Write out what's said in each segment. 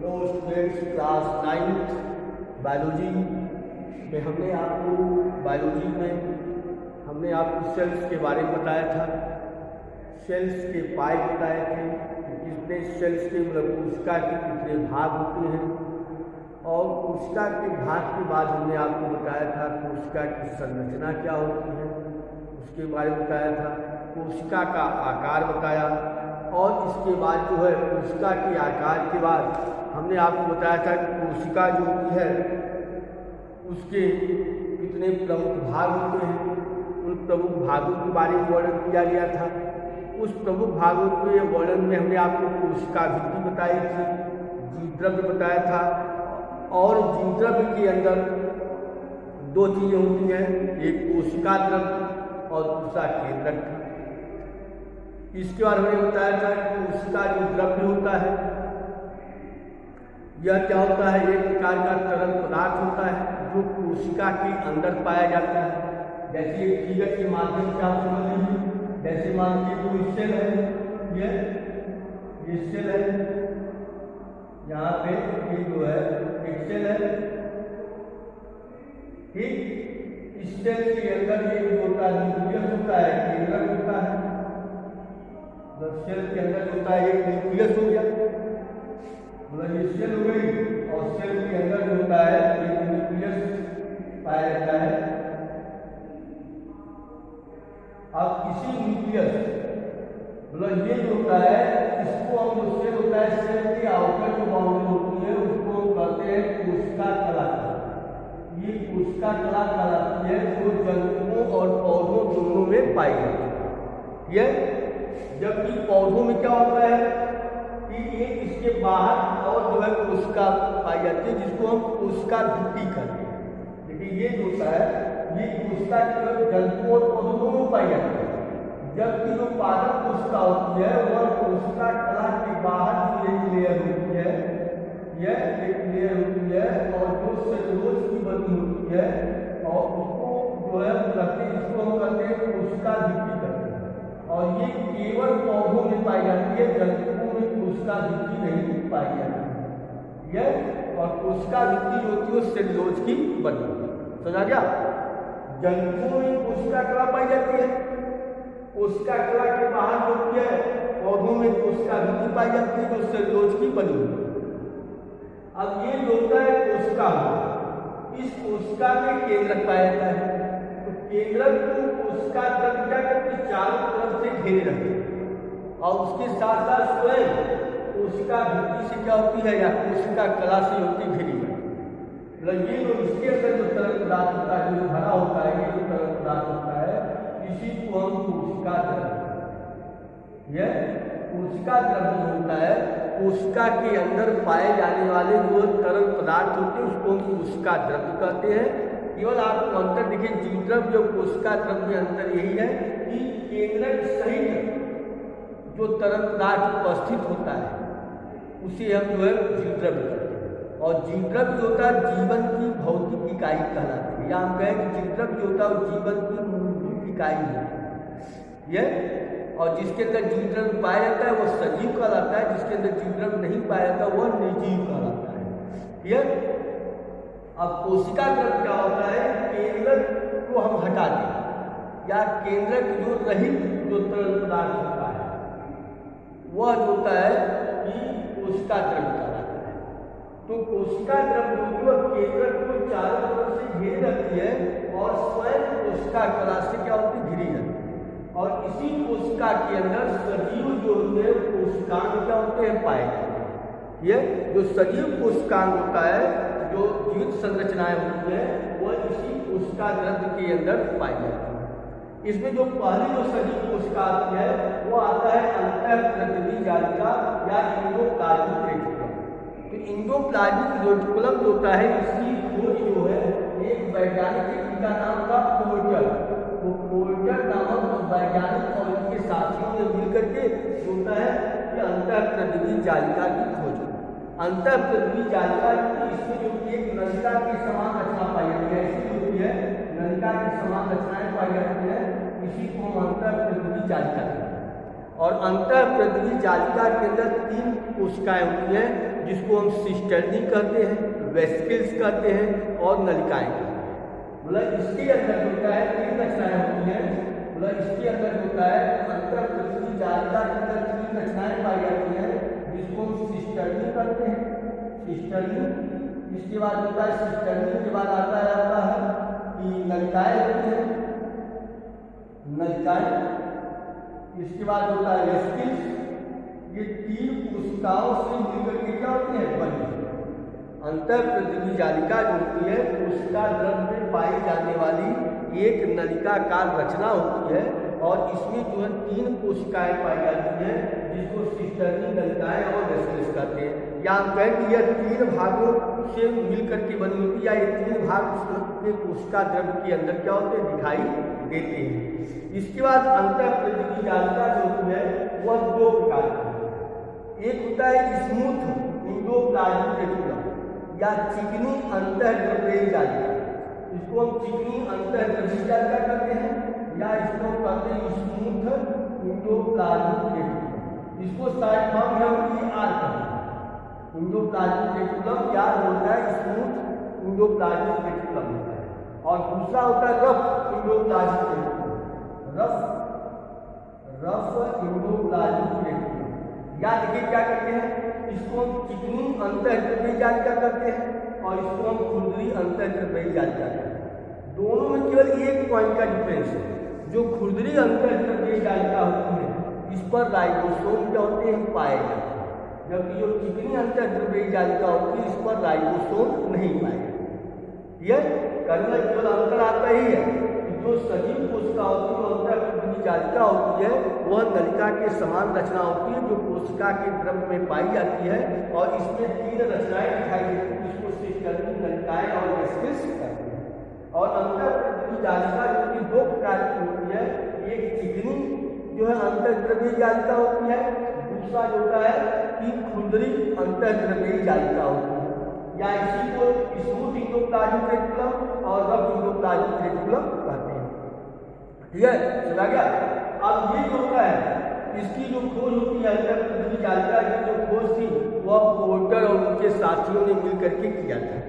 Hello students, class 9th biology में हमने आपको सेल्स के बारे में बताया था। सेल्स के पाए बताए थे कि कितने सेल्स के कोशिका के कितने भाग होते हैं, और कोशिका के भाग के बाद हमने आपको बताया था कोशिका की संरचना क्या होती है, उसके बारे में बताया था। कोशिका का आकार बताया, और इसके बाद जो है कोशिका के आकार के बाद हमने आपको बताया था कि कोशिका जो होती है उसके कितने प्रमुख भाग होते हैं। उन प्रमुख भागों के बारे में वर्णन किया गया था। उस प्रमुख भागों के वर्णन में हमने आपको कोशिका भित्ति बताई थी, जीवद्रव्य बताया था, और जीवद्रव्य के अंदर दो चीज़ें होती हैं, एक कोशिका द्रव्य और दूसरा केंद्रक था। इसके बाद हमने बताया था कि कोशिका जो द्रव्य होता है यह क्या होता है, एक प्रकार का तरल पदार्थ होता है जो कोशिका के अंदर पाया जाता है। जैसे एक फिगर के माध्यम से आप समझ लीजिए, जैसे मान लीजिए कोई सेल है, ये सेल है, यहाँ पे ये जो है एक सेल है, ठीक। इस सेल के अंदर ये जो होता है न्यूक्लियस होता है, केंद्रक होता है। सेल के अंदर होता है एक न्यूक्लियस हो गया, मतलब ये सेल हो गई, और सेल के अंदर जो होता है एक न्यूक्लियस पाया जाता है। अब इसी न्यूक्लियस मतलब ये जो होता है, इसको हम जो सेल होता है, सेल की आउटर जो बाउंड्री होती है उसको हम कहते हैं कोशिका कला। ये कोशिका कला कहलाती है, जो जंतुओं और पौधों दोनों में पाई जाती है। ये जबकि पौधों में क्या होता है कि ये इसके बाहर और जो है कोशिका पाई जाती है, जिसको हम कोशिका भित्ति कहते हैं। लेकिन ये जो होता है ये कोशिका जंतुओं और पौधों दोनों पाई जाती है। जबकि जो पादप कोशिका होती है वह कोशिका कला के बाहर एक लेयर होती है, यह एक लेयर होती है, और जो सेलुलोज की बनी होती है, और उसको जो है जिसको हम कहते हैं कोशिका भित्ति कहते हैं। और ये केवल पौधों में पाई जाती है, जंतुओं में कोशिका भित्ति नहीं पाई जाती है। यह और कोशिका भित्ति जो होती है वो सेलुलोज की बनी होती है। समझा गया? जंतुओं में कोशिका कला पाई जाती है, कोशिका कला के बाहर जो होती है पौधों में कोशिका भित्ति पाई जाती है, जो सेलुलोज की बनी होती है। अब ये जो होता है कोशिका, इस कोशिका में केंद्रक पाया जाता है। तो केंद्रक को कोशिका द्रव्य क्या करती है, चारों तरफ से घेरे रखती है, और उसके साथ साथ स्वयं कोशिका भित्ति से क्या होती है, या कोशिका कला से होती है घिरी। मतलब ये जो इसके अंदर जो तरल पदार्थ होता है, जो भरा होता है, ये जो तरल पदार्थ होता है, इसी को हम कोशिका द्रव्य, यह कोशिका द्रव्य होता है। कोशिका के अंदर पाए जाने वाले जो तरल पदार्थ होते हैं उसको हम कोशिका द्रव्य कहते हैं। केवल आपको अंतर देखिए, जीवद्रव्य और कोशिका द्रव्य में अंतर यही है कि केंद्रक सहित जो तरल पदार्थ उपस्थित होता है उसे हम जो है जीवद्रव्य कहते हैं। और जीवद्रव्य जो होता है जीवन की भौतिक इकाई कहलाती है, या हम कहें कि जीवद्रव्य जो होता है वो जीवन की मूलभूत इकाई है। यह और जिसके अंदर जीवद्रव्य पाया जाता है वो सजीव कहलाता है, जिसके अंदर जीवद्रव्य नहीं पाया जाता वह निर्जीव कहलाता है। यह अब कोशिका द्रव्य क्या होता है, केंद्रक को हम हटा दें, या केंद्रक जो रहित जो तरल पदार्थ होता है वह जो होता है कि कोशिका द्रव्य कहलाता है। तो कोशिका द्रव्य जो केंद्रक को चारों तरफ से घेरे रखती है, और स्वयं कोशिका कला से क्या होती है, घिरी जाती है। और इसी कोशिका के अंदर सजीव जो होते हैं कोशिकांग क्या होते हैं, पाए जाते हैं। यह जो सजीव कोशिकांग होता है, जो जीवित संरचनाएं होती है, वह इसी कोशिका द्रव्य के अंदर पाई जाती है। इसमें जो पहली जो सजीव कोशिका आती है वो आता है अंतःप्रतिबी जालिका या इंडोप्लाज्मिक रेटिकुलम। तो इंडोप्लाज्मिक रेटिकुलम जो होता है, इसकी खोज जो है एक वैज्ञानिक, जिनका नाम था पोर्टर। तो पोर्टर नामक वैज्ञानिक और उनके साथियों ने मिलकर के होता है कि अंतःप्रतिबी जालिका की खोज। अंतःप्रतिबी जालिका इसमें जो एक नलिका की समान रचना पाई जाती है, ऐसी होती है नलिका की समान रचनाएं पाई जाती है, इसी को हम अंतःप्रतिबी जालिका कहते हैं। और अंतःप्रद्रवी जालिका के अंदर 3 कोशिकाएं होती हैं, जिसको हम सिस्टर्नी कहते हैं, वेसिकल्स कहते हैं और नलिकाएं कहते हैं। मतलब इसके अंदर होता है 3 रचनाएं होती हैं। मतलब इसके अंदर होता है अंतःप्रद्रवी जालिका के अंदर 3 रचनाएं पाई जाती हैं, जिसको हम सिस्टर्नी कहते हैं, सिस्टर्नी। इसके बाद होता है सिस्टर्नी के बाद आता है कि नलिकाएं होती हैं, नलिकाएं। इसके बाद होता है वेसिकल्स। ये 3 कोशिकाओं से मिलकर के क्या होती है, बनी। अंतःप्रद्रवी जालिका जो होती है कोशिका द्रव्य में पाई जाने वाली एक नलिकाकार रचना होती है, और इसमें जो है 3 कोशिकाएं पाई जाती हैं, जिसको सिस्टर्नी, नलिकाएं और वेसिकल्स कहते हैं। या हम कहें कि यह 3 भागों से मिलकर के बनी होती है, या ये 3 भाग के कोशिका द्रव्य के अंदर क्या होते हैं, दिखाई देते हैं। इसके बाद अंतःप्रद्रवी जालिका जो होती है वह 2 प्रकार की है। एक होता है स्मूथ इंडोप्लाज्मिक रेटिकुलम या चिकनी अंतःद्रव्यीय जालिका। इसको हम चिकनी अंतःद्रव्यीय जालिका कहते हैं, या इसको कहते हैं स्मूथ इंडोप्लाज्मिक रेटिकुलम। इसको शायद हम ER कहते हैं, इंडोप्लाज्मिक रेटिकुलम या होता है स्मूथ इंडोप्लाज्मिक रेटिकुलम होता है। और दूसरा होता है rough endoplasmic reticulum, rough endoplasmic reticulum. या देखिए क्या करते हैं, इसको हम चिकनी अंतःद्रव्यीय जालिका करते हैं और इसको हम खुरदरी अंतःद्रव्यीय जालिका करते हैं। दोनों में केवल एक पॉइंट का डिफरेंस है। जो खुरदरी अंतःद्रव्यीय जालिका होती है इस पर राइबोसोम क्या होते हैं, पाए जाते हैं, जबकि जो चिकनी अंतःद्रव्यीय जालिका होती है इस पर राइबोसोम नहीं पाए जाते। यह करने केवल अंतर आता ही है कि जो सजीव कोशिका होती है, अंतःप्रद्रवी जालिका होती है, वह नलिका के समान रचना होती है जो कोशिका के द्रव्य में पाई जाती है, और इसमें 3 रचनाएं दिखाई देती हैं, जिसको सिस्टर्नी, नलिकाएं और वेसिकल्स कहते हैं। और अंतःप्रद्रवी जालिका जो कि 2 प्रकार की होती है, एक चिकनी जो है अंतःद्रव्यीय जालिका होती है, दूसरा जो होता है कि खुरदरी अंतःद्रव्यीय जालिका होती है, या इसी को स्मूथ इंडोप्लाज्मिक रेटिकुलम और रफ इंडोप्लाज्मिक रेटिकुलम कहते हैं। ठीक है, चला गया। अब ये जो होता है इसकी जो खोज होती है, अंतःप्रद्रवी जालिका की जो खोज थी वह पोर्टर और उनके साथियों ने मिलकर के किया था।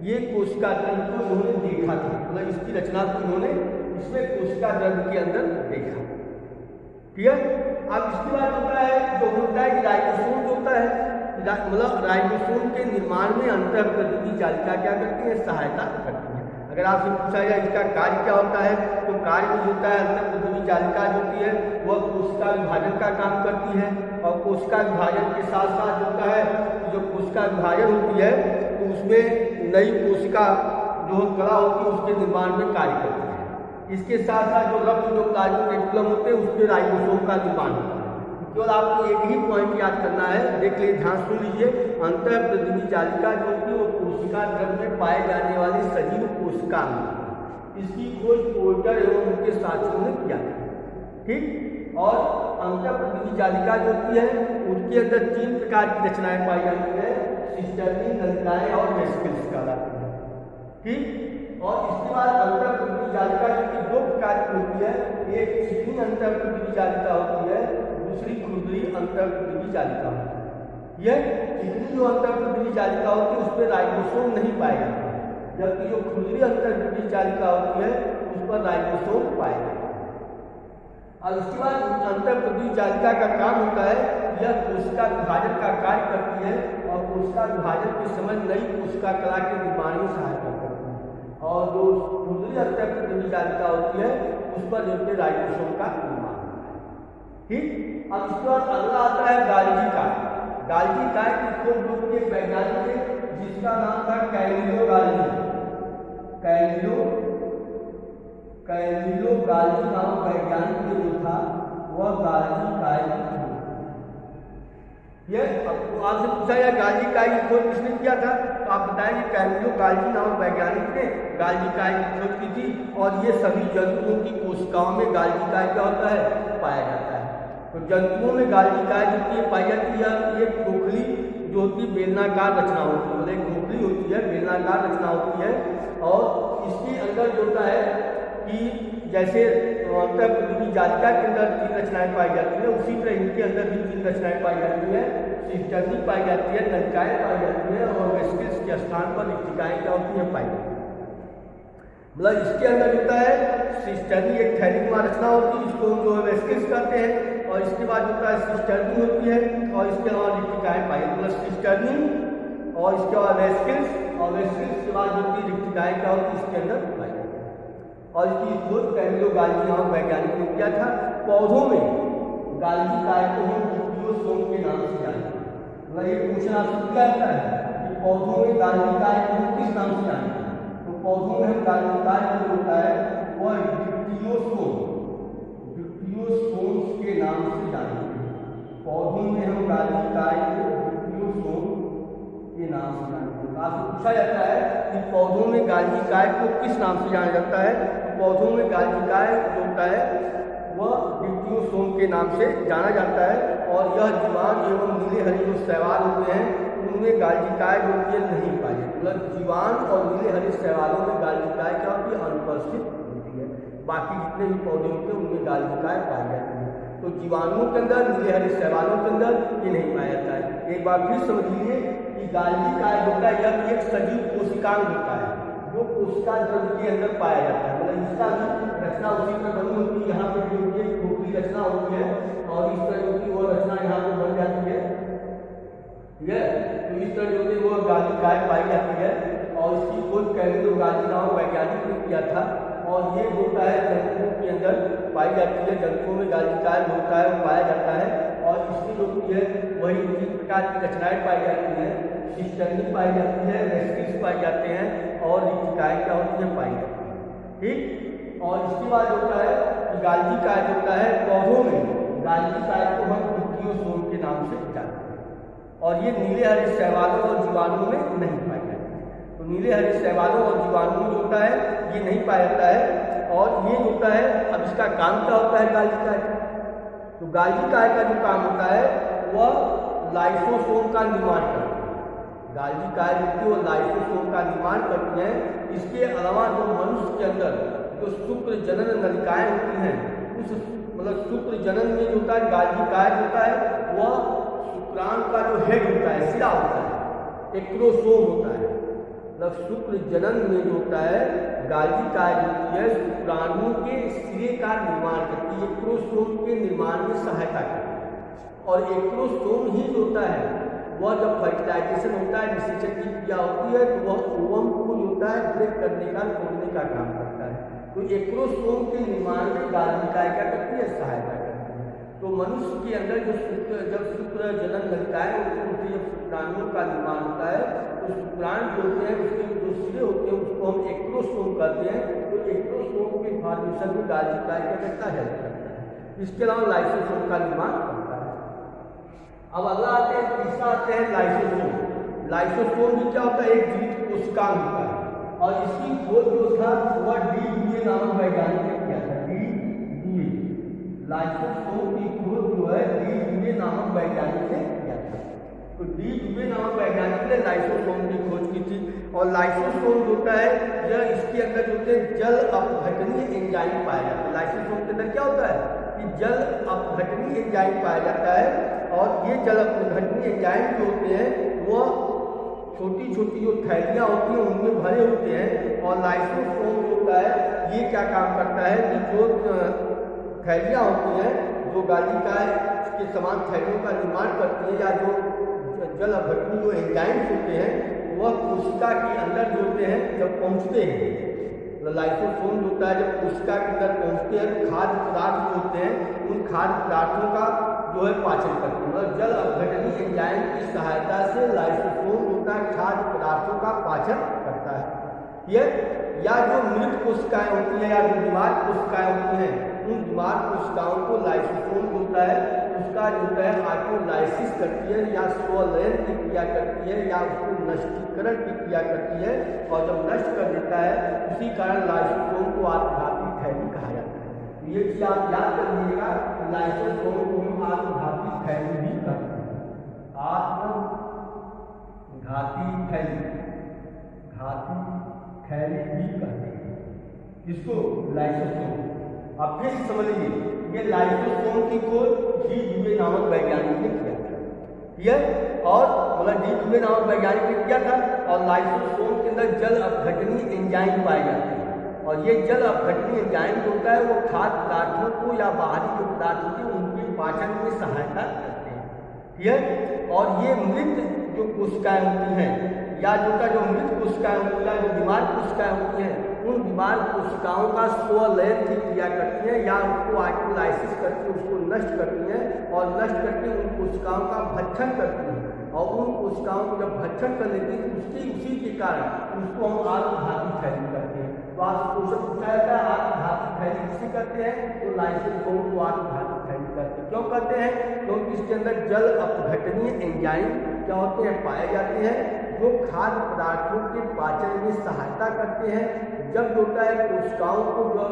ये कोशिका द्रव्य को उन्होंने देखा था, मतलब इसकी रचना को उन्होंने इसमें कोशिका द्रव्य के अंदर देखा। ठीक है। अब इसके बाद होता है जो होता है कि राइबोसोम जो होता है, मतलब राइबोसोम के निर्माण में अंतःप्रद्रवी जालिका क्या करती है, सहायता करती है। अगर आपसे पूछा जाए इसका कार्य क्या होता है, तो कार्य जो होता है अंतःप्रद्रवी जालिका जो होती है वह कोशिका विभाजन का काम करती है, और कोशिका विभाजन के साथ साथ होता है जो कोशिका विभाजन होती है तो उसमें नई कोशिका जो कला होती है उसके निर्माण में कार्य करती है। इसके साथ साथ जो रफ इंडोप्लाज्मिक रेटिकुलम होते हैं उसके राइबोसोम का निर्माण होता है। केवल आपको एक ही पॉइंट याद करना है, देख लीजिए, ध्यान सुन लीजिए। अंतःप्रद्रवी जालिका जो होती है वो कोशिका द्रव्य में पाए जाने वाली सजीव कोशिका में, इसकी खोज पोर्टर एवं उनके साथियों ने किया था। ठीक। और अंतःप्रद्रवी जालिका जो होती है उसके अंदर 3 प्रकार की रचनाएं पाई जाती है, सिस्टर्नी, नलिकाएं और वेसिकल्स कहलाती है। ठीक। और इसके बाद अंतःप्रद्रवी जालिका जो कि 2 प्रकार की होती है, एक चिकनी अंतःप्रद्रवी जालिका होती है, दूसरी खुरदरी अंतःप्रद्रवी जालिका होती है। यह चिकनी जो अंतःप्रद्रवी जालिका होती है उसमें राइबोसोम नहीं पाए जाते, जबकि जो खुरदरी अंतःप्रद्रवी जालिका होती है उस पर राइबोसोम पाए जाते हैं। और इसके बाद अंतःप्रद्रवी जालिका का काम होता है, यह कोशिका विभाजन का कार्य करती है, और कोशिका विभाजन के समय नई कोशिका कला के निर्माण में सहायता करती है। और जो खुरदरी अंतःप्रद्रवी जालिका होती है उस पर जो है राइबोसोम का निर्माण होता है। ठीक। अब इसके बाद अगला आता है गाल्जी काय। गाल्जी काय की खोज जो की एक वैज्ञानिक थे जिसका नाम था कैमिलो गाल्जी। कैमिलो गाल्जी नामक वैज्ञानिक जो था वह गाल्जी काय की खोज। यह आपसे पूछा गया गाल्जी काय की खोज किसने किया था, तो आप बताएंगे कैमिलो गाल्जी नामक वैज्ञानिक ने गाल्जी काय की खोज की थी। और ये सभी जंतुओं की कोशिकाओं में गाल्जी काय क्या होता है, पाया जाता है। तो जंतुओं में गाल्जी काय जो की पाई जाती है, ये खोखली जो होती है बेलनाकार रचना होती है, मतलब खोखली होती है बेलनाकार रचना होती है, और इसके अंदर जो होता है कि जैसे मतलब पृथ्वी जालिका के अंदर 3 रचनाएं पाई जाती हैं, उसी तरह इनके अंदर भी 3 रचनाएं पाई जाती हैं। सिस्टर्नी पाई जाती है, नलिकाएं पाई जाती हैं और वेस्किल्स के स्थान पर रिक्तिकाएं क्या होती हैं, पाई जाती हैं। मतलब इसके अंदर होता है सिस्टर्नी, एक थैलीनुमा रचना होती है जिसको हम जो है वेस्किल्स कहते हैं, और इसके बाद होता है सिस्टर्नी होती है और इसके अलावा रिक्तिकाएं पाई, मतलब सिस्टर्नी और इसके बाद वेस्किल्स, और वेस्किल्स के बाद होती है रिक्तिकाएं क्या होती है इसके अंदर पाई जाती है। और इसकी खोज कैमिलो गाल्जी नामक वैज्ञानिक ने किया था। पौधों में गाल्जी काय को हम डिप्टियोसोम के नाम से जानते हैं। मतलब ये पूछना सकता है कि पौधों में गाल्जी काय को हम किस नाम से जानते हैं, तो पौधों में हम गाल्जी काय जो होता है वह डिप्टियोसोम, डिप्टियोसोम्स के नाम से जानते हैं। पौधों में हम गाल्जी काय को डिप्टियोसोम के नाम से जानते हैं। आपसे पूछा जाता है कि पौधों में गाल्जी काय को किस नाम से जाना जाता है, तो पौधों में गाल्जी काय जो होता है वह डिप्टियोसोम के नाम से जाना जाता है। और यह जीवाणु एवं नीले हरे जो शैवाल होते हैं उनमें गाल्जी काय जो होती है नहीं पाई जाती। मतलब जीवाणु और नीले हरे शैवालों में गाल्जी काय क्या होती है, अनुपस्थित होती है। बाकी जितने भी पौधे होते हैं उनमें गाल्जी काय पाई जाती है। तो जीवाणुओं के अंदर, नीले हरे शैवालों के अंदर ये नहीं पाया जाता है। एक बार फिर समझ लीजिए कि गाल्जी काय होता है यह एक सजीव कोशिकांग होता है जो कोशिका द्रव्य के अंदर पाया जाता है। मतलब इसका भी रचना उसी तरह बनी होती है, यहाँ पे जो होती है खोखली रचना होती है और इस तरह होती है वो रचना यहाँ पे बन जाती है, ठीक है। तो इस तरह जो होती है वो गाल्जी काय पाई जाती है और इसकी खोज कैमिलो गाल्जी नामक वैज्ञानिक ने किया था। और ये होता है जंतुओं के अंदर पाई जाती है, जंतुओं में गाल्जी काय होता है वो पाया जाता है और इसकी जो होती है वही 3 प्रकार की रचनाएं पाई जाती हैं। सिस्टर्नी पाई जाती है, वेस्किल्स पाई जाते हैं और रिक्तिकाएं क्या होती हैं, पाई जाती हैं, ठीक। और इसके बाद होता है कि गाल्जी काय होता है पौधों में गाल्जी काय को हम डिप्टियोसोम के नाम से जानते हैं और ये नीले हरे शैवालों और जीवाणुओं में नहीं पाई जाती है। तो नीले हरे शैवालों और जीवाणुओं में जो होता है ये नहीं पाया जाता है। और ये होता है, अब इसका काम क्या होता है गाल्जी काय, तो गाल्जी काय का जो काम होता है वह लाइसोसोम का निर्माण करता है। गाल्जी काय जो है वो लाइसोसोम का निर्माण करती हैं। इसके अलावा जो मनुष्य के अंदर जो शुक्र जनन नलिकाएं होती हैं उस मतलब शुक्र जनन में जो होता है गाल्जी काय होता है वह शुक्राणु का जो हेड होता है, सिरा होता है, एक्रोसोम होता है। मतलब शुक्र जनन में जो होता है गाल्जी काय होती है शुक्राणु के सिरे का निर्माण करती है, एक्रोसोम के निर्माण में सहायता करती है। और एक्रोसोम ही जो होता है वह जब फर्टिलाइजेशन होता है, निषेचन की क्रिया होती है तो वह ओवम को जो होता है ब्रेक करने का, तोड़ने का काम करता है। तो एक्रोसोम के निर्माण में गाल्जी काय क्या करती है, सहायता करती है। तो मनुष्य के अंदर जो जब शुक्र जनन लगता है उसके जब शुक्राणुओं का निर्माण होता है तो शुक्राणु जो होते हैं उसके जो सिरे होते हैं उसको हम एक्रोसोम कहते हैं। तो एक्रोसोम के फॉर्मेशन में गाल्जी काय क्या करता है, हेल्प करता है। इसके अलावा लाइसोसोम का निर्माण करता है। अब अगला आते हैं, तीसरा आते हैं लाइसोसोम। लाइसोसोम भी क्या होता है, एक जीवित कोशिकांग होता है और इसकी खोज जो था वह डी डुए नामक वैज्ञानिक ने किया था। डी डुए, लाइसोसोम की खोज जो है डी डुए नामक वैज्ञानिक ने किया था। तो डी डुए नामक वैज्ञानिक ने लाइसोसोम की खोज की थी। और लाइसोसोम जो होता है यह इसके अंदर जो होते हैं जल अपघटनीय एंजाइम पाया जाता है। लाइसोसोम के अंदर क्या होता है कि जल अपघटनीय एंजाइम पाया जाता है और ये जल अपघटनीय एंजाइम जो होते हैं वह छोटी छोटी जो थैलियाँ होती हैं उनमें भरे होते हैं। और लाइसोसोम जो होता है ये क्या काम करता है कि जो थैलियाँ होती हैं जो गाल्जी काय के समान थैलियों का निर्माण करती हैं या जो जल अपघटनीय जो एंजाइम्स होते हैं वह कोशिका के अंदर जो होते हैं जब पहुँचते हैं, लाइसोसोम जो होता है जब कोशिका के अंदर पहुँचते हैं तो खाद्य पदार्थ जो होते हैं उन खाद्य पदार्थों का जो है पाचन करते हैं। मतलब जल अपघटनीय एंजाइम की सहायता से लाइसोसोम होता है खाद्य पदार्थों का पाचन करता है। ये या जो मृत कोशिकाएं होती हैं या जो बीमार कोशिकाएं होती हैं उन बीमार कोशिकाओं को लाइसोसोम होता है उसका जो होता है ऑटोलाइसिस करती है या स्वलयन की क्रिया करती है या उसको नष्टीकरण की क्रिया करती है और जब नष्ट कर देता है उसी कारण लाइसोसोम को आत्मघाती थैली कहा जाता है। ये चीज आप याद कर लीजिएगा, लाइसोसोम को हम आत्मघाती थैली भी कहते हैं। आत्मघाती थैली, घाती थैली भी कहते हैं, इसको लाइसोसोम। अब फिर समझ लीजिए, ये लाइसोसोम की खोज डी ड्यूवे नामक वैज्ञानिक ने किया था, यह और मतलब डी ड्यूवे नामक वैज्ञानिक ने किया था। और लाइसोसोम के अंदर जल अपघटनीय एंजाइम पाए जाते हैं, और ये जल अपघटनीय एंजाइम जो होता है वो खाद्य पदार्थों को या बाहरी जो पदार्थ होते हैं उनके पाचन में सहायता करते हैं, ठीक। और ये मृत जो कोशिकाएं होती हैं या जो मृत कोशिकाएं होती हैं, जो बीमार कोशिकाएं होती हैं, उन बीमार कोशिकाओं का स्वलयन की क्रिया करती हैं या उसको आइटोलाइसिस करके उसको नष्ट करती हैं, और नष्ट करके उन कोशिकाओं का भक्षण करती हैं। और उन कोशिकाओं को जब भक्षण कर लेती है उसी के कारण उसको हम आत्मघाती थैली करते हैं। तो आज क्वेश्चन पूछा जाता है आत्मघाती थैली किसे करते हैं, तो लाइसोसोम को आत्मघाती थैली करते हैं। क्यों करते हैं, क्योंकि इसके अंदर जल अपघटनीय एंजाइम क्या होते हैं, पाए जाते हैं, जो खाद्य पदार्थों के पाचन में सहायता करते हैं। जब होता है कोशिकाओं को जो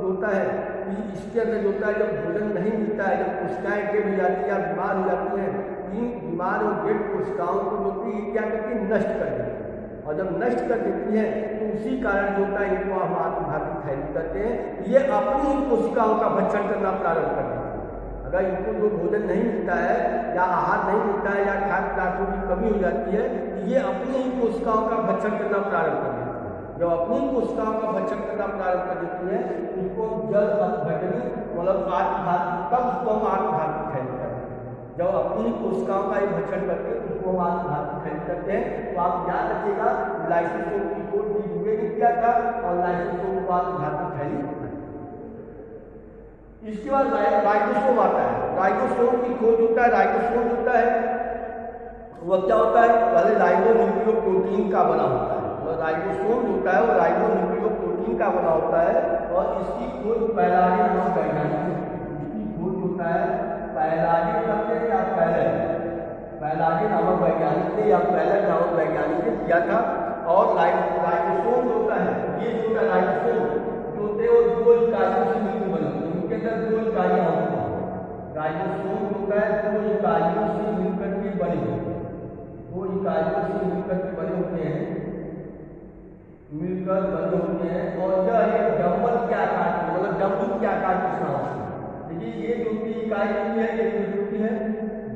होता है कि इसके अंदर जो होता है जब भोजन नहीं मिलता है, जब कोशिकाएं डेड हो जाती हैं या बीमार हो जाती हैं, इन बीमार और डेड कोशिकाओं को जो है क्या करती है, नष्ट कर देती है। और जब नष्ट कर देती है तो उसी कारण जो होता है इनको हम आत्मघाती थैली करते हैं। ये अपनी इन कोशिकाओं का भक्षण करना प्रारंभ कर देती है। अगर इनको जो भोजन नहीं मिलता है या आहार नहीं मिलता है या खाद्य पदार्थों की कमी हो जाती है, ये अपनी इन कोशिकाओं का भक्षण करना प्रारंभ कर देती है। जब अपनी कोशिकाओं का भक्षण करना प्रारंभ कर देती है उसको जल अपघटनी मतलब आत्मघाती, तब उसको हम आत्मघाती थैली करते हैं। जब अपनी कोशिकाओं का एक भक्षण करते हैं उसको हम आत्मघाती थैली करते हैं। तो आप याद रखिएगा लाइसोसोम की खोज डी ड्यूवे ने किया था और लाइसोसोम को आत्मघाती थैली। इसके बाद राइबोसोम आता है। राइबोसोम की खोज होता है, राइबोसोम होता है वह क्या होता है, पहले राइबोन्यूक्लियोप्रोटीन का बना होता है। राइबोसोम होता है वो राइबोन्यूक्लियोप्रोटीन का बना होता है, और इसकी खोज पैलाडे नामक वैज्ञानिक, इसकी खोज होता है पैलाडे करते हैं या पैलाडे नामक वैज्ञानिक ने या पैलर नामक वैज्ञानिक ने किया था। और राइबोसोम होता है, ये जो होता है राइबोसोम जो होते हैं वो दो इकाइयों से मिलकर बने होते हैं, उनके अंदर दो इकाइयाँ होती हैं। राइबोसोम होता है दो इकाइयों से मिलकर के बने होते हैं, दो इकाइयों से मिलकर के बने होते हैं, मिलकर बने होते हैं। और यह एक डंबल के आकार की मतलब डंबल के आकार की सांस है। देखिए ये जो की इकाई होती है ये होती है,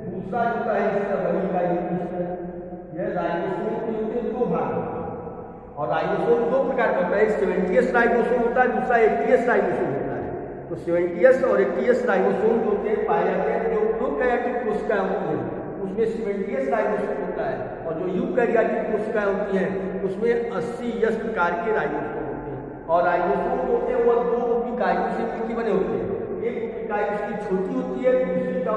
दूसरा जो है इसका बड़ी इकाई होती है। यह राइबोसोम के होते हैं दो भाग, और राइबोसोम दो प्रकार का होता है, एक 70S राइबोसोम होता है, दूसरा 80S राइबोसोम होता है। तो 70S और 80S राइबोसोम जो होते हैं पाए जाते हैं जो प्रोकैरियोटिक कोशिकाएं होती हैं उसमें 70S राइबोसोम होता है, और जो यूकैरियोटिक कोशिकाएं होती हैं उसमें 80S प्रकार के राइबोसोम होते हैं। और राइबोसोम जो होते हैं वो दो इकाइयों से मिलकर बने होते हैं, एक इकाई उसकी छोटी होती है दूसरी का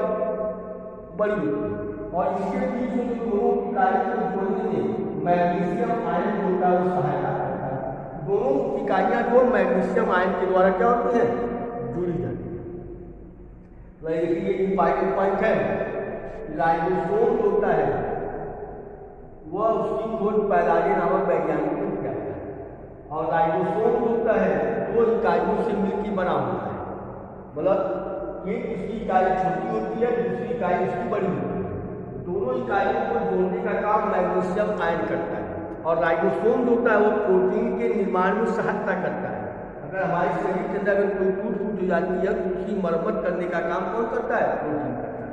बड़ी होती है, और इसके बीच में जो दोनों इकाई को जोड़ने में मैग्नीशियम आयन होता है वो सहायता करता है। दोनों इकाइयाँ जो मैग्नीशियम आयन के द्वारा क्या होती हैं, जुड़ी जाती है। तो देखिए ये इंपॉर्टेंट पॉइंट है, राइबोसोम जो होता है वह उसकी खोज पैलाडे नामक वैज्ञानिक ने किया है। और राइबोसोम जो होता है दो इकाइयों से मिलकर बना होता है, मतलब एक उसकी इकाई छोटी होती है दूसरी इकाई उसकी बड़ी होती है। दोनों इकाइयों को जोड़ने का काम मैग्नीशियम आयन करता है। और राइबोसोम जो होता है वो प्रोटीन के निर्माण में सहायता करता है। अगर हमारे शरीर के अंदर अगर कोई टूट फूट हो जाती है तो उसकी मरम्मत करने का काम कौन करता है, प्रोटीन करता है।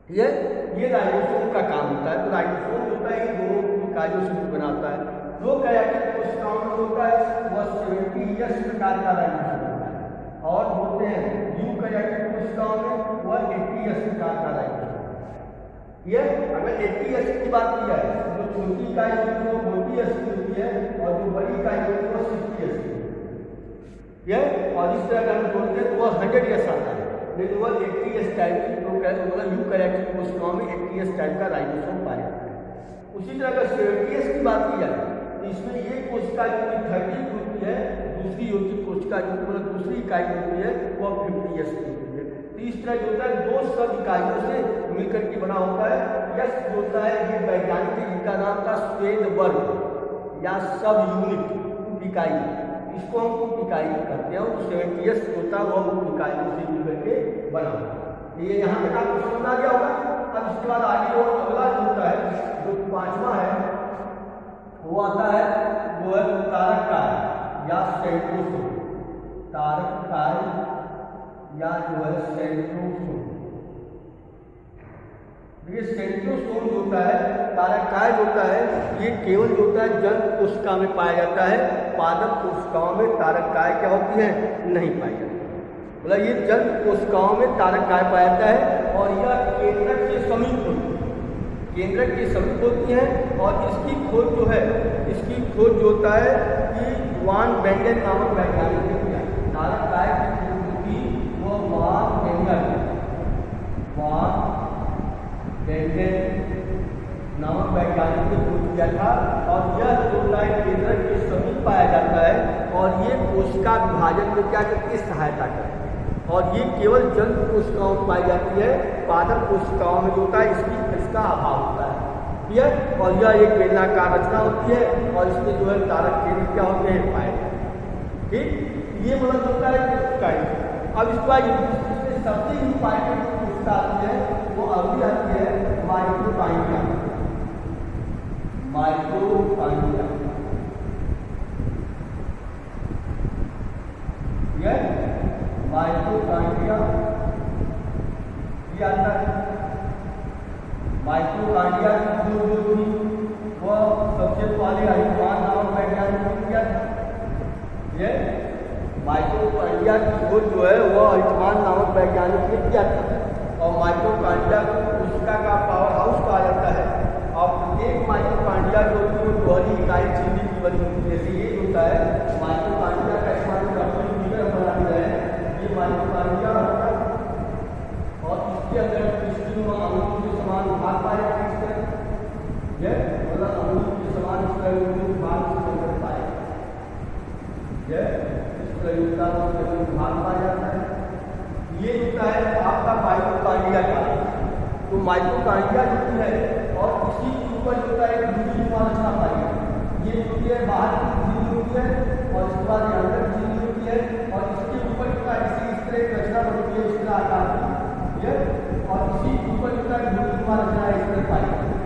ये राइबोसोम का काम होता है। तो राइबोसोम होता है इन दोनों इकाइयों से बनाता है। जो कैरियोटिक कोशिकाओं में होता है वह 70S प्रकार का राइबोसोम होता है, और होते हैं यूकैरियोटिक कोशिकाओं में वह 80S प्रकार का राइबोसोम। ये अगर 80S की बात की जाए तो छोटी इकाई होती है वो 40S की होती है, और जो बड़ी इकाई होती है वो 60S की होती है। और इस तरह अगर हम जोड़ते हैं तो वह 100S आता है, लेकिन वह 80S टाइप की मतलब यूकैरियोटिक कोशिकाओं में 80S टाइप का राइबोसोम पाया जाता है। उसी तरह अगर 70S की बात की जाए तो इसमें एक कोशिका जो कि 30 होती है, दूसरी होती कोशिका जो मतलब दूसरी इकाई होती है वह 50S की होती है। तो इस तरह जो होता है दो सब इकाइयों से मिलकर के बना होता है। यस जो होता है ये वैज्ञानिक जिनका नाम था स्वेदबर्ग या सब यूनिट इकाई, इसको हम उप इकाई करते हैं। तो 70S होता है वह उप इकाइयों से मिलकर के बना होता है। ये यहाँ तक आपको समझ आ गया होगा। अब इसके बाद आगे और अगला जो होता है जो 5वां है वो आता है वो है कारक कार्य। या सेंट्रोसोम, तारककाय या जो है सेंट्रोसोम। देखिए सेंट्रोसोम जो होता है, तारककाय होता है, ये केवल जो होता है जंतु कोशिका में पाया जाता है। पादप कोशिकाओं में तारककाय क्या होती है, नहीं पाई जाती। मतलब ये जंतु कोशिकाओं में तारककाय पाया जाता है और यह केंद्रक के समीप होती है, केंद्रक के समीप होती है। और इसकी खोज जो है, इसकी खोज जो होता है कि वान बेंडेन नामक वैज्ञानिक ने किया। तारककाय की खोज की वो वान बेंडेन नामक वैज्ञानिक ने खोज किया था। और यह जो है केंद्रक के समीप पाया जाता है और ये कोशिका विभाजन में क्या करती है, सहायता करती है। और ये केवल जंतु कोशिकाओं में पाई जाती है, पादप कोशिकाओं में जो होता है इसका अभाव होता है। ठीक, और यह एक बेलनाकार रचना होती है और इसमें जो है तारक केंद्र क्या होते हैं, पाए जाते हैं। ठीक, ये मतलब होता है कोशिका। अब इसका सबसे इम्पॉर्टेंट कोशिका आती है, वो अभी आती है माइटोकॉन्ड्रिया। माइटोकॉन्ड्रिया माइटोकॉन्ड्रिया ये आता है। माइटोकॉन्ड्रिया की जो थी वह सबसे पहले अल्टमान नामक वैज्ञानिक ने किया था। ये माइटोकॉन्ड्रिया की खोज जो है वह अल्टमान नामक वैज्ञानिक ने किया था। और माइटोकॉन्ड्रिया को कोशिका का पावर हाउस कहा जाता है। और प्रत्येक माइटोकॉन्ड्रिया जो होती है वो दोहरी इकाई झिल्ली की बनी होती है। जैसे ये होता है माइटोकॉन्ड्रिया का इस्तेमाल बनाते हैं, ये माइटोकॉन्ड्रिया होता है और इसके अंदर क्रिस्टल व अणु के समान भाग पाए जाते हैं। ये मतलब अणु के समान इस तरह भाग से अंदर पाए, ये इस प्रयोगता में भाग पाया जाता है। ये होता है आपका माइटोकॉन्ड्रिया का। तो माइटोकॉन्ड्रिया जो है और इसी के ऊपर जो है दूसरी रचना पाई जाती है। ये होती है बाहर की झिल्ली होती है और इसके बाद अंदर झिल्ली होती है और इसके ऊपर जो है इस तरह रचना बनती है, इस तरह आकार की। और इसी के ऊपर जो है भूमिका रचना इस तरह पाई जाती है।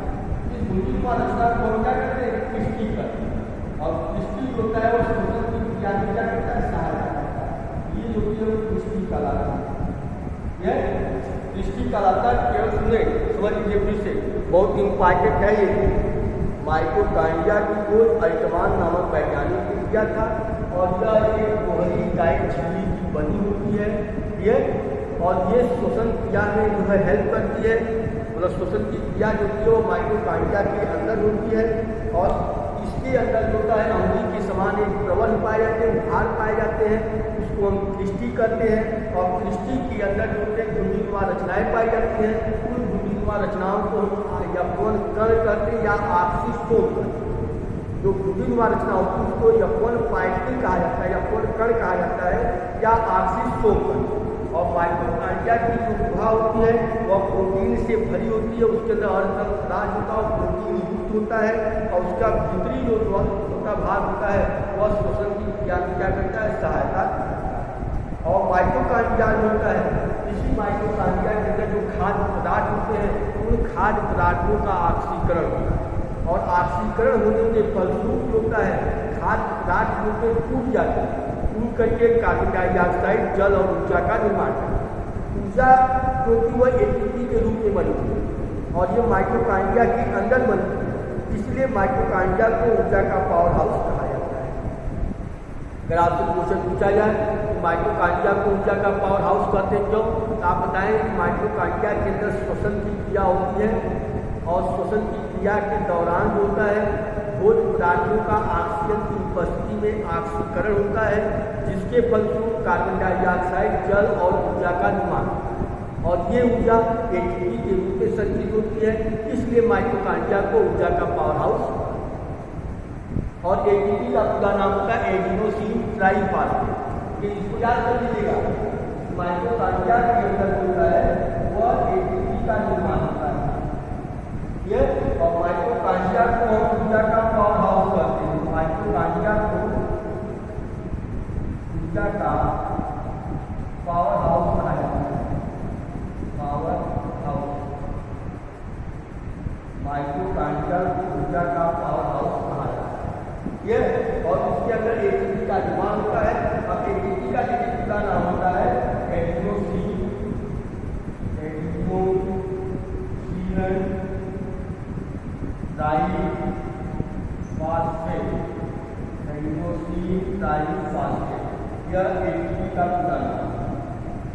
इस भूमिका रचना को क्या करते हैं, क्रिस्टी करते हैं। और क्रिस्टी होता है वो श्वसन की क्रिया में क्या करता है, सहायता करता है। ये जो है वो क्रिस्टी कहलाता है। क्रिस्टी कहलाता है। केवल सुने समझ लीजिए फिर से, बहुत इम्पॉर्टेंट है ये। माइटोकॉन्ड्रिया की खोज अल्टमान नामक वैज्ञानिक ने किया था और यह एक दोहरी इकाई झिल्ली की बनी होती है। ये और ये श्वसन क्रिया में जो है हेल्प करती है। मतलब श्वसन की क्रिया जो होती है वो माइटोकॉन्ड्रिया के अंदर होती है और इसके अंदर जो होता है अम्लीय के समान एक प्रबल पाए जाते हैं, भार पाए जाते हैं। उसको हम क्रिस्टी करते हैं और क्रिस्टी के अंदर जो होते हैं घुंडीनुमा रचनाएं पाई जाती हैं। उन घुंडीनुमा रचनाओं को हम यौवन कण कहते हैं या आक्सीस्टोम कहते हैं। जो घुंडीनुमा रचना होती है उसको यौवन पाइटिल कहा जाता है, यौवन कण कहा जाता है या आक्सीस्टोम कहते हैं। और माइटोकॉन्ड्रिया की जो गुहा होती है वह प्रोटीन से भरी होती है। उसके अंदर हर तरह पदार्थ होता है, प्रोटीन युक्त होता है और उसका भीतरी जो छोटा भाग होता है वह श्वसन की क्रिया में क्या करता है, सहायता करता है। और माइटोकॉन्ड्रिया जो होता है, इसी माइटोकॉन्ड्रिया के अंदर जो खाद्य पदार्थ होते हैं उन खाद्य पदार्थों का ऑक्सीकरण होता है। और ऑक्सीकरण होने के फलस्वरूप होता है खाद्य पदार्थ होते टूट जाते हैं, टूट करके कार्बन डाइऑक्साइड, जल और ऊर्जा का निर्माण करते हैं। ऊर्जा जो कि वह एटीपी के रूप में बनती है और ये माइटोकॉन्ड्रिया के अंदर बनती है। इसलिए माइटोकॉन्ड्रिया को ऊर्जा का पावर हाउस कहा जाता है। अगर आपसे क्वेश्चन पूछा जाए तो माइटोकॉन्ड्रिया को ऊर्जा का पावर हाउस कहते हैं क्यों, तो आप बताएं कि माइटोकॉन्ड्रिया के अंदर श्वसन की क्रिया होती है और श्वसन की क्रिया के दौरान जो होता है भोज्य पदार्थों का ऑक्सीजन की उपस्थिति में ऑक्सीकरण होता है, जिसके फलस्वरूप कार्बन डाइऑक्साइड, जल और ऊर्जा का निर्माण होता है और ये ऊर्जा एटीपी के रूप में संचित होती है। इसलिए माइटोकॉन्ड्रिया को ऊर्जा का पावर हाउस। और एटीपी का पूरा नाम होता है एडिनोसिन ट्राइफॉस्फेट। ये इसको याद कर लीजिएगा। माइटोकॉन्ड्रिया के अंदर होता है वह एटीपी का निर्माण होता है। ये और माइटोकॉन्ड्रिया को हम ऊर्जा का पावर हाउस कहते हैं। माइटोकॉन्ड्रिया को ऊर्जा का पावर हाउस कहा जाता है। पावर हाउस, माइटोकॉन्ड्रिया को ऊर्जा का पावर हाउस कहा जाता है। ये और उसके अंदर एटीपी का निर्माण होता है। अब एटीपी का दूसरा नाम होता है एडिनोसिन ट्राइफॉस्फेट, एडिनोसिन ट्राइफॉस्फेट, यह एटीपी का पूरा नाम है।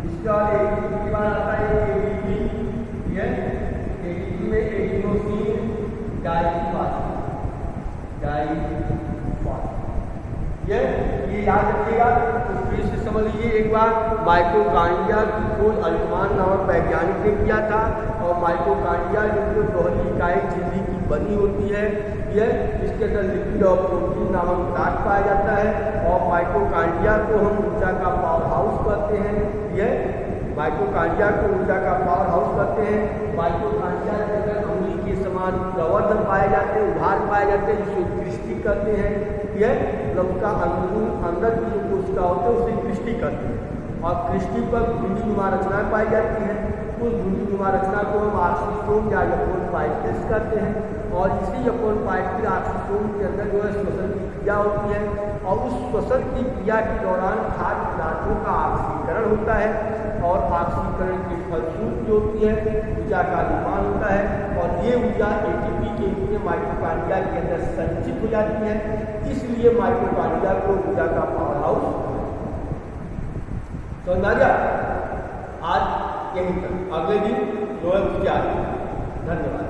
इसके बाद एटीपी के बाद आता है एडीपी, ये एडीपी में एडिनोसिन डाइफॉस्फेट, ये याद रखिएगा। तो फिर से समझ लीजिए एक बार, माइटोकॉन्ड्रिया की खोज अल्टमान नामक वैज्ञानिक ने किया था। और माइटोकॉन्ड्रिया जो दोहरी इकाई झिल्ली की बनी होती है, यह इसके अंदर लिपिड और प्रोटीन नामक पदार्थ पाया जाता है। और माइटोकॉन्ड्रिया को हम ऊर्जा का पावर हाउस कहते हैं। यह माइटोकॉन्ड्रिया को ऊर्जा का पावर हाउस कहते हैं। माइटोकॉन्ड्रिया के अंदर अम्लीय के समान प्रवर्धन पाए जाते हैं, उभार पाए जाते हैं, जिसे क्रिस्टी कहते हैं। यह उसका अंदर की जो कोशिका होते हैं उसे क्रिस्टी कहते हैं। और क्रिस्टी पर घुंडीनुमा रचनाएं पाई जाती हैं। उस घुंडीनुमा रचना को हम ऑक्सीसोम या यौन पाइटिस कहते हैं। और इसी यौन पाइटिस ऑक्सीसोम के अंदर जो है श्वसन की क्रिया होती है। और उस श्वसन की क्रिया के दौरान खाद्य पदार्थों का ऑक्सीकरण होता है। और ऑक्सीकरण की फलश्रुति जो होती है ऊर्जा का निर्माण होता है। और ये ऊर्जा एटीपी के रूप में माइटोकॉन्ड्रिया के अंदर संचित हो जाती है। इसलिए माइटोकॉन्ड्रिया को ऊर्जा का पावर हाउस। तो अंदाजा आज यही तक, अगले दिन 9 बजे। धन्यवाद।